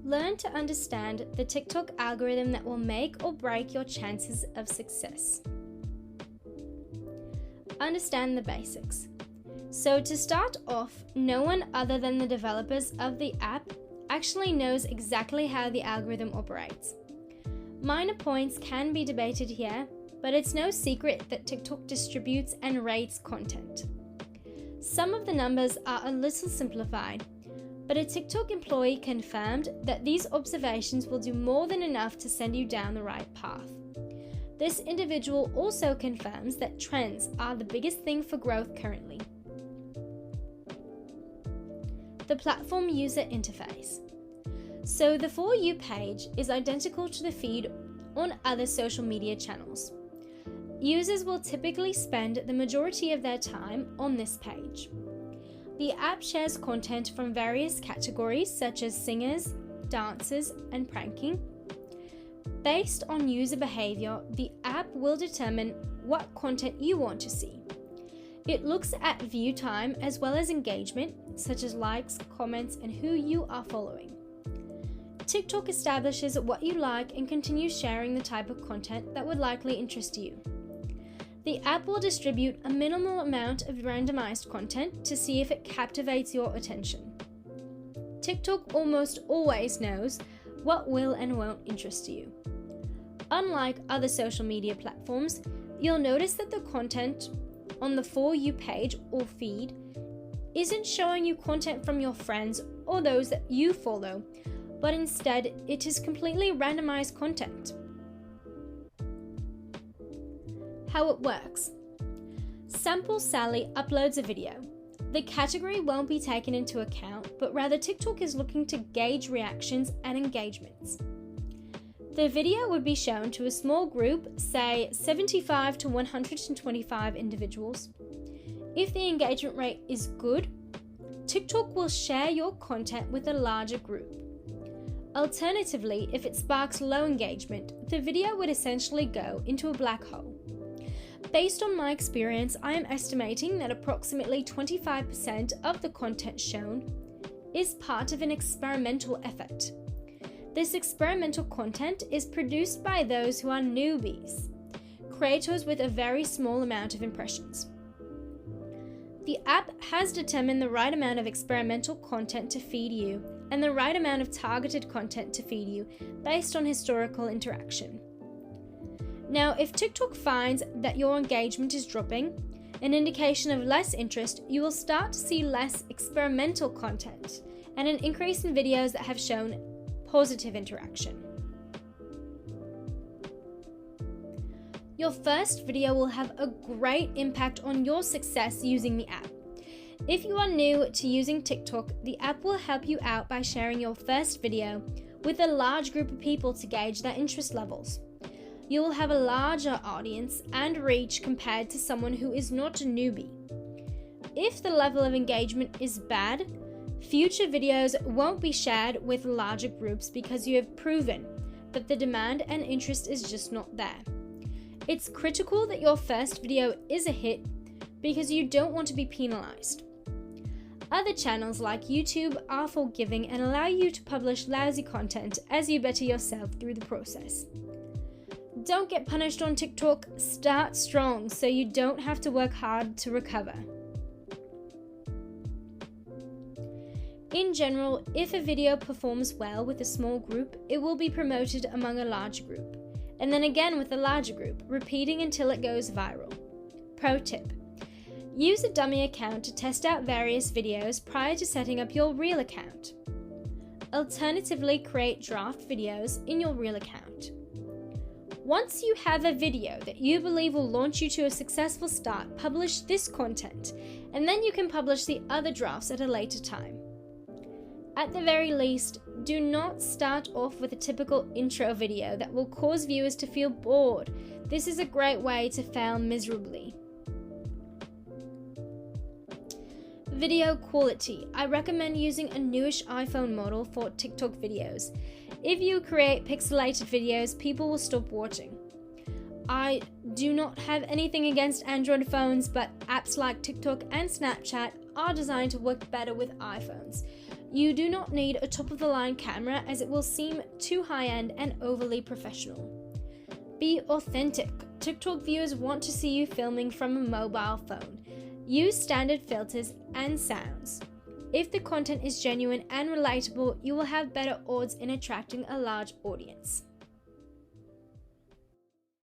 Learn to understand the TikTok algorithm that will make or break your chances of success. Understand the basics. So to start off, no one other than the developers of the app actually knows exactly how the algorithm operates. Minor points can be debated here, but it's no secret that TikTok distributes and rates content. Some of the numbers are a little simplified, but a TikTok employee confirmed that these observations will do more than enough to send you down the right path. This individual also confirms that trends are the biggest thing for growth currently. The platform user interface. So the For You page is identical to the feed on other social media channels. Users will typically spend the majority of their time on this page. The app shares content from various categories such as singers, dancers, and pranking. Based on user behavior, the app will determine what content you want to see. It looks at view time as well as engagement, such as likes, comments, and who you are following. TikTok establishes what you like and continues sharing the type of content that would likely interest you. The app will distribute a minimal amount of randomized content to see if it captivates your attention. TikTok almost always knows what will and won't interest you. Unlike other social media platforms, you'll notice that the content on the For You page or feed isn't showing you content from your friends or those that you follow, but instead it is completely randomized content. How it works. Sample Sally uploads a video. The category won't be taken into account, but rather TikTok is looking to gauge reactions and engagements. The video would be shown to a small group, say 75 to 125 individuals. If the engagement rate is good, TikTok will share your content with a larger group. Alternatively, if it sparks low engagement, the video would essentially go into a black hole. Based on my experience, I am estimating that approximately 25% of the content shown is part of an experimental effort. This experimental content is produced by those who are newbies, creators with a very small amount of impressions. The app has determined the right amount of experimental content to feed you and the right amount of targeted content to feed you based on historical interaction. Now, if TikTok finds that your engagement is dropping, an indication of less interest, you will start to see less experimental content and an increase in videos that have shown positive interaction. Your first video will have a great impact on your success using the app. If you are new to using TikTok, the app will help you out by sharing your first video with a large group of people to gauge their interest levels. You will have a larger audience and reach compared to someone who is not a newbie. If the level of engagement is bad, future videos won't be shared with larger groups because you have proven that the demand and interest is just not there. It's critical that your first video is a hit because you don't want to be penalized. Other channels like YouTube are forgiving and allow you to publish lousy content as you better yourself through the process. Don't get punished on TikTok, start strong so you don't have to work hard to recover. In general, if a video performs well with a small group, it will be promoted among a large group, and then again with a larger group, repeating until it goes viral. Pro tip: use a dummy account to test out various videos prior to setting up your real account. Alternatively, create draft videos in your real account. Once you have a video that you believe will launch you to a successful start, publish this content, and then you can publish the other drafts at a later time. At the very least, do not start off with a typical intro video that will cause viewers to feel bored. This is a great way to fail miserably. Video quality. I recommend using a newish iPhone model for TikTok videos. If you create pixelated videos, people will stop watching. I do not have anything against Android phones, but apps like TikTok and Snapchat are designed to work better with iPhones. You do not need a top-of-the-line camera as it will seem too high-end and overly professional. Be authentic. TikTok viewers want to see you filming from a mobile phone. Use standard filters and sounds. If the content is genuine and relatable, you will have better odds in attracting a large audience.